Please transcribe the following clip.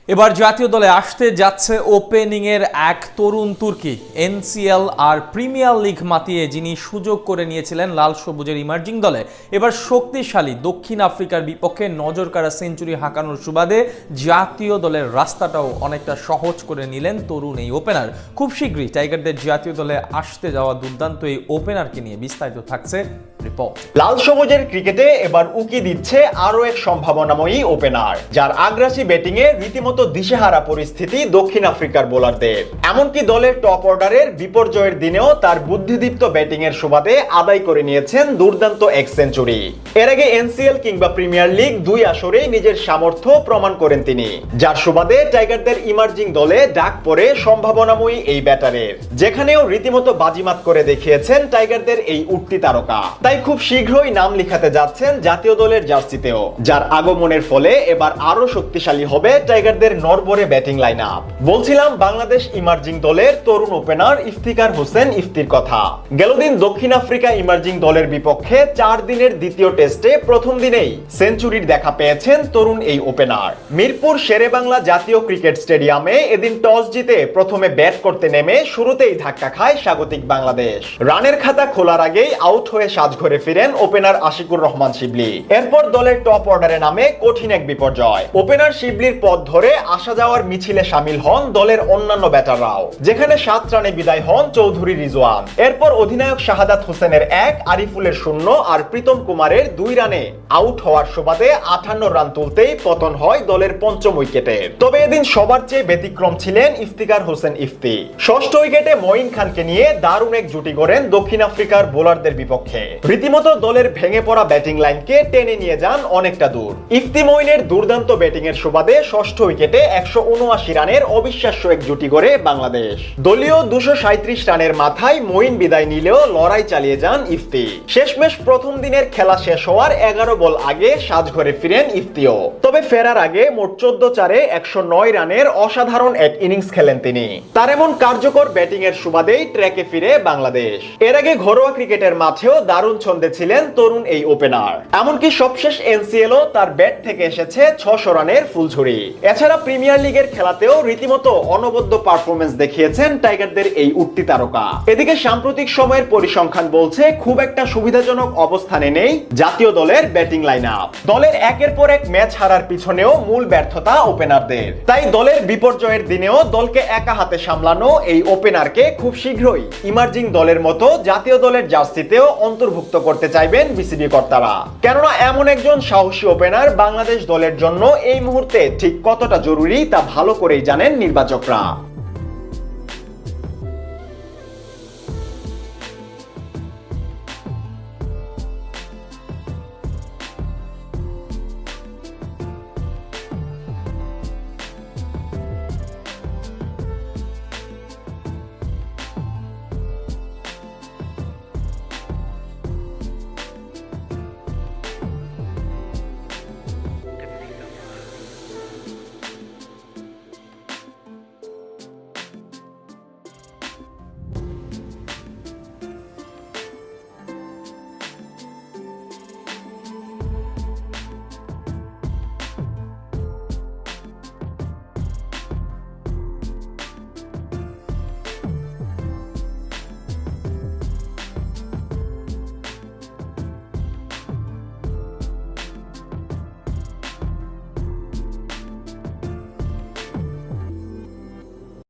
এবার জাতীয় দলে আসতে যাচ্ছে ওপেনিংয়ের এক তরুণ তুর্কি। এনসিএল আর প্রিমিয়ার লিগ মাতিয়ে যিনি সুযোগ করে নিয়েছিলেন লাল সবুজের ইমার্জিং দলে, এবার শক্তিশালী দক্ষিণ আফ্রিকার বিপক্ষে নজরকাড়া সেঞ্চুরি হাঁকানোর সুবাদে জাতীয় দলের রাস্তাটাও অনেকটা সহজ করে নিলেন তরুণ এই ওপেনার। খুব শীঘ্রই টাইগারদের জাতীয় দলে আসতে যাওয়া দুর্দান্ত এই ওপেনারকে নিয়ে বিস্তারিত থাকছে রিপোর্ট। লাল সবুজের ক্রিকেটে এবার উকি দিচ্ছে আরো এক সম্ভাবনাময়ী ওপেনার, যার আগ্রাসী ব্যাটিংয়ে রীতিমতো দিশেহারা পরিস্থিতি দক্ষিণ আফ্রিকার বোলারদের। এমনকি দলের টপ অর্ডারের বিপর্যয়ের দিনেও তার বুদ্ধিদীপ্ত ব্যাটিং এর সুবাদে আদায় করে নিয়েছেন দুর্দান্ত এক সেঞ্চুরি। এর আগে এনসিএল কিংবা প্রিমিয়ার লিগ দুই আসরেই নিজের সামর্থ্য প্রমাণ করেন তিনি, যার সুবাদে টাইগারদের ইমার্জিং দলে ডাক পড়ে সম্ভাবনাময়ী এই ব্যাটারের, যেখানেও রীতিমতো বাজিমাত করে দেখিয়েছেন টাইগারদের এই উঠতি তারকা। তাই খুব শীঘ্রই নাম লিখাতে যাচ্ছেন জাতীয় দলের জার্সিতেও, যার আগমনের ফলে এবার আরো শক্তিশালী হবে টাইগারদের নরবরে ব্যাটিং লাইন আপ। বলছিলাম বাংলাদেশ ইমার্জিং দলের তরুণ ওপেনার ইফতিকার হোসেন ইফতির কথা। গেল দিন দক্ষিণ আফ্রিকা ইমার্জিং দলের বিপক্ষে 4 দিনের দ্বিতীয় টেস্টে প্রথম দিনেই সেঞ্চুরির দেখা পেয়েছেন তরুণ এই ওপেনার। মিরপুর শেরেবাংলা জাতীয় ক্রিকেট স্টেডিয়ামে এদিন টস জিতে প্রথমে ব্যাট করতে নেমে শুরুতেই ধাক্কা খায় স্বাগতিক বাংলাদেশ। রানের খাতা খোলার আগেই আউট হয়ে সাজঘরে ফিরেন ওপেনার আশিকুর রহমান শিবলি। এরপর দলের টপ অর্ডারে নামে কঠিন এক বিপর্যয়। ওপেনার শিবলির পথ ধরে আসা যাওয়ার মিছিলে সামিল হন দলের অন্যান্য ব্যাটাররাও, যেখানে 7 রানে বিদায় হন চৌধুরী রিজওয়ান। এরপর অধিনায়ক শাহাদাত হোসেনের 1, আরিফুলের 0 আর প্রীতম কুমারের 2 রানে আউট হওয়ার সুবাদে 58 রান তুলতেই পতন হয় দলের পঞ্চম উইকেটের। তবে এদিন সবার চেয়ে ব্যতিক্রম ছিলেন ইফতিকার হোসেন ইফতি। ষষ্ঠ উইকেটে মঈন খানকে নিয়ে দারুণ এক জুটি গড়েন দক্ষিণ আফ্রিকার বোলারদের বিপক্ষে। রীতিমতো দলের ভেঙে পড়া ব্যাটিং লাইনকে টেনে নিয়ে যান অনেকটা দূর। ইফতি মঈনের দুর্দান্ত ব্যাটিং এর সুবাদে ষষ্ঠ উইকেটে 179 রানের অবিশ্বাস্য এক জুটি গড়ে বাংলাদেশ। দলীয় 237 রানের মাথায় মঈন বিদায় নিলেও লড়াই চালিয়ে যান ইফতি। শেষমেশ প্রথম দিনের খেলা শেষ হওয়ার 11 বল আগে সাজঘরে ফিরেন ইফতিও। তবে ফেরার আগে মোট 14 109 রানের অসাধারণ এক ইনিংস খেলেন তিনি। তার এমন কার্যকর ব্যাটিং এর সুবাদেই ট্র্যাকে ফিরে বাংলাদেশ। এর আগে ঘরোয়া ক্রিকেটের মাঠেও দারুণ ছন্দে ছিলেন তরুণ এই ওপেনার। এমনকি সবশেষ এনসিএলও তার ব্যাট থেকে এসেছে 600 রানের ফুলঝুরি। এছাড়া প্রিমিয়ার লিগের খেলাতেও রীতিমতো অনবদ্য পারফরমেন্স দেখিয়েছেন টাইগারদের এই উঠতি তারকা। এদিকে সাম্প্রতিক সময়ের পরিসংখ্যান বলছে খুব একটা সুবিধাজনক অবস্থানে নেই জাতীয় দলের ব্যাটিং লাইন আপ। দলের একের পর এক ম্যাচ হারার পিছনেও মূল ব্যর্থতা ওপেনারদের। তাই দলের বিপর্যয়ের দিনেও দলকে একা হাতে সামলানো এই ওপেনারকে খুব শীঘ্রই ইমার্জিং দলের মতো জাতীয় দলের জার্সিতেও অন্তর্ভুক্ত করতে চাইবেন বিসিবি কর্তারা। কেননা এমন একজন সাহসী ওপেনার বাংলাদেশ দলের জন্য এই মুহূর্তে ঠিক কতটা জরুরি তা ভালো করেই জানেন নির্বাচকরা।